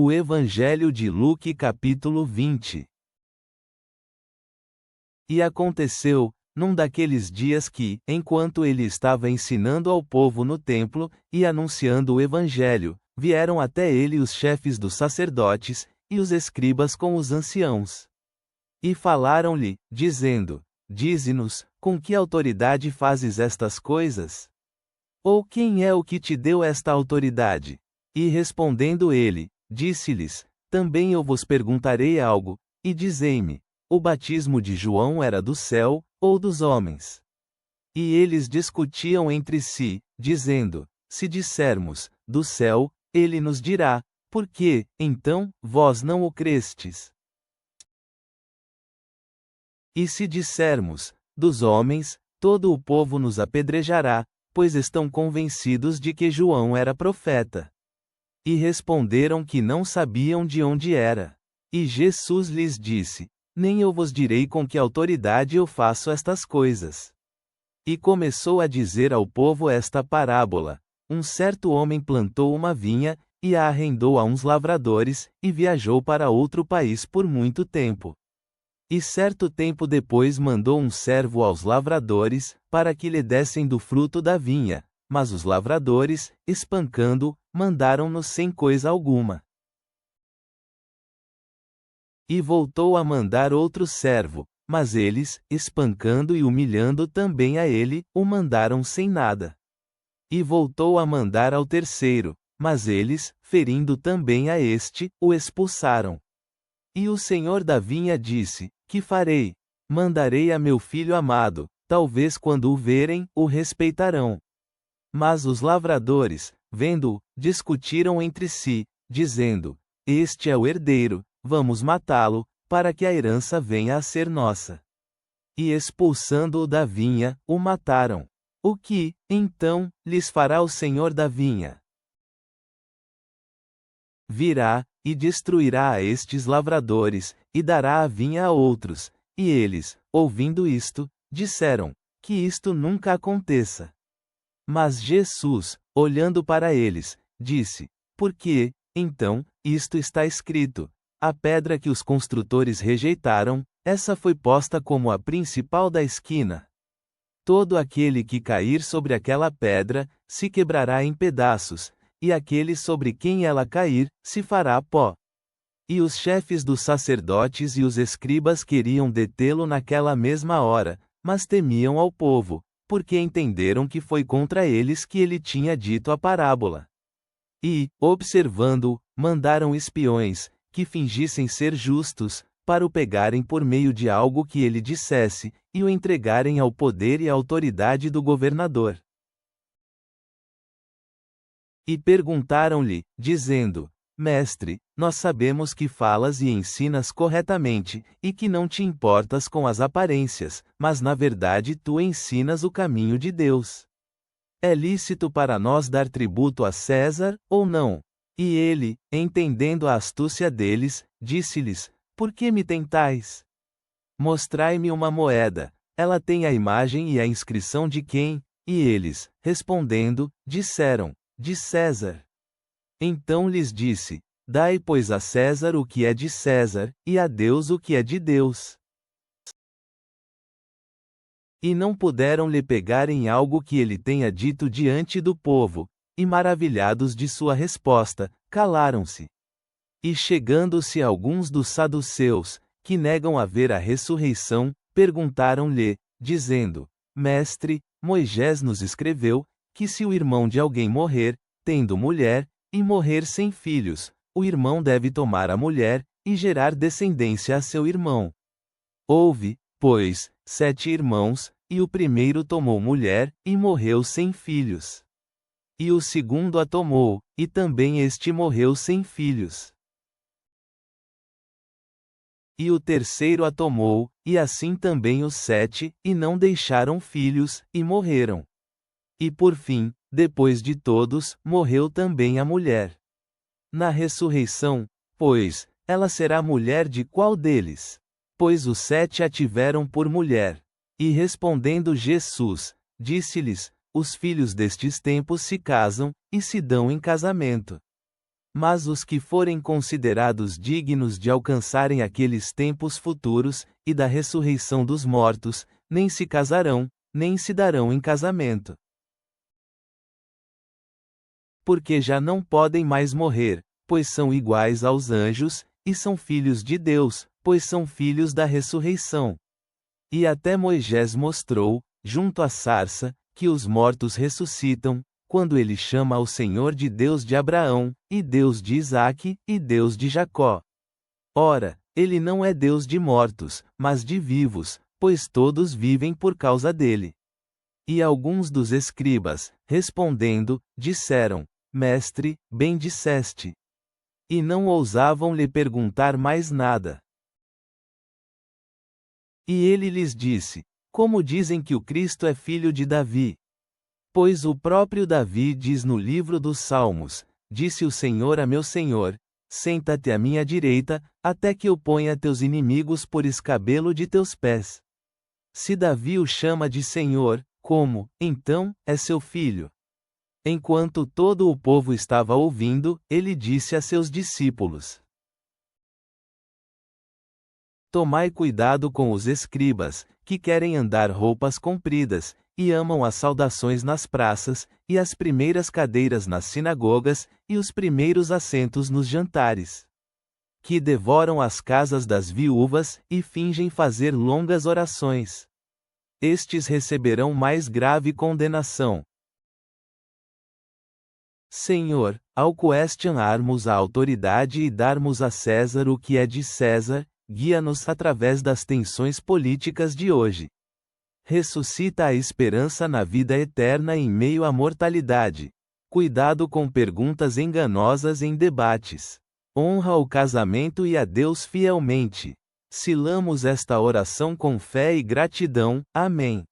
O Evangelho de Lucas capítulo 20. E aconteceu, num daqueles dias que, enquanto ele estava ensinando ao povo no templo, e anunciando o Evangelho, vieram até ele os chefes dos sacerdotes, e os escribas com os anciãos. E falaram-lhe, dizendo: Dize-nos, com que autoridade fazes estas coisas? Ou quem é o que te deu esta autoridade? E respondendo ele, disse-lhes: Também eu vos perguntarei algo, e dizei-me: o batismo de João era do céu, ou dos homens? E eles discutiam entre si, dizendo: Se dissermos, do céu, ele nos dirá: Por que, então, vós não o crestes? E se dissermos, dos homens, todo o povo nos apedrejará, pois estão convencidos de que João era profeta. E responderam que não sabiam de onde era. E Jesus lhes disse: Nem eu vos direi com que autoridade eu faço estas coisas. E começou a dizer ao povo esta parábola: Um certo homem plantou uma vinha, e a arrendou a uns lavradores, e viajou para outro país por muito tempo. E certo tempo depois mandou um servo aos lavradores, para que lhe dessem do fruto da vinha. Mas os lavradores, espancando-o, mandaram-no sem coisa alguma. E voltou a mandar outro servo, mas eles, espancando e humilhando também a ele, o mandaram sem nada. E voltou a mandar ao terceiro, mas eles, ferindo também a este, o expulsaram. E o senhor da vinha disse: Que farei? Mandarei a meu filho amado, talvez quando o verem, o respeitarão. Mas os lavradores, vendo-o, discutiram entre si, dizendo: Este é o herdeiro, vamos matá-lo, para que a herança venha a ser nossa. E expulsando-o da vinha, o mataram. O que, então, lhes fará o senhor da vinha? Virá, e destruirá a estes lavradores, e dará a vinha a outros. E eles, ouvindo isto, disseram: Que isto nunca aconteça. Mas Jesus, olhando para eles, disse: Por que, então, isto está escrito: A pedra que os construtores rejeitaram, essa foi posta como a principal da esquina. Todo aquele que cair sobre aquela pedra, se quebrará em pedaços, e aquele sobre quem ela cair, se fará pó. E os chefes dos sacerdotes e os escribas queriam detê-lo naquela mesma hora, mas temiam ao povo, porque entenderam que foi contra eles que ele tinha dito a parábola. E, observando-o, mandaram espiões, que fingissem ser justos, para o pegarem por meio de algo que ele dissesse, e o entregarem ao poder e à autoridade do governador. E perguntaram-lhe, dizendo: Mestre, nós sabemos que falas e ensinas corretamente, e que não te importas com as aparências, mas na verdade tu ensinas o caminho de Deus. É lícito para nós dar tributo a César, ou não? E ele, entendendo a astúcia deles, disse-lhes: Por que me tentais? Mostrai-me uma moeda. Ela tem a imagem e a inscrição de quem? E eles, respondendo, disseram: De César. Então lhes disse: Dai, pois, a César o que é de César, e a Deus o que é de Deus. E não puderam lhe pegar em algo que ele tenha dito diante do povo, e maravilhados de sua resposta, calaram-se. E chegando-se alguns dos saduceus, que negam haver a ressurreição, perguntaram-lhe, dizendo: Mestre, Moisés nos escreveu, que se o irmão de alguém morrer, tendo mulher, e morrer sem filhos, o irmão deve tomar a mulher, e gerar descendência a seu irmão. Houve, pois, 7 irmãos, e o primeiro tomou mulher, e morreu sem filhos. E o segundo a tomou, e também este morreu sem filhos. E o terceiro a tomou, e assim também os 7, e não deixaram filhos, e morreram. E por fim, depois de todos, morreu também a mulher. Na ressurreição, pois, ela será mulher de qual deles? Pois os 7 a tiveram por mulher. E respondendo Jesus, disse-lhes: Os filhos destes tempos se casam, e se dão em casamento. Mas os que forem considerados dignos de alcançarem aqueles tempos futuros, e da ressurreição dos mortos, nem se casarão, nem se darão em casamento. Porque já não podem mais morrer, pois são iguais aos anjos, e são filhos de Deus, pois são filhos da ressurreição. E até Moisés mostrou, junto à sarça, que os mortos ressuscitam, quando ele chama ao Senhor de Deus de Abraão, e Deus de Isaque, e Deus de Jacó. Ora, ele não é Deus de mortos, mas de vivos, pois todos vivem por causa dele. E alguns dos escribas, respondendo, disseram: Mestre, bem disseste. E não ousavam lhe perguntar mais nada. E ele lhes disse: Como dizem que o Cristo é filho de Davi? Pois o próprio Davi diz no livro dos Salmos: Disse o Senhor a meu Senhor: Senta-te à minha direita, até que eu ponha teus inimigos por escabelo de teus pés. Se Davi o chama de Senhor, como, então, é seu filho? Enquanto todo o povo estava ouvindo, ele disse a seus discípulos: Tomai cuidado com os escribas, que querem andar roupas compridas, e amam as saudações nas praças, e as primeiras cadeiras nas sinagogas, e os primeiros assentos nos jantares. Que devoram as casas das viúvas, e fingem fazer longas orações. Estes receberão mais grave condenação. Senhor, ao questionarmos a autoridade e darmos a César o que é de César, guia-nos através das tensões políticas de hoje. Ressuscita a esperança na vida eterna em meio à mortalidade. Cuidado com perguntas enganosas em debates. Honra o casamento e a Deus fielmente. Silamos esta oração com fé e gratidão. Amém.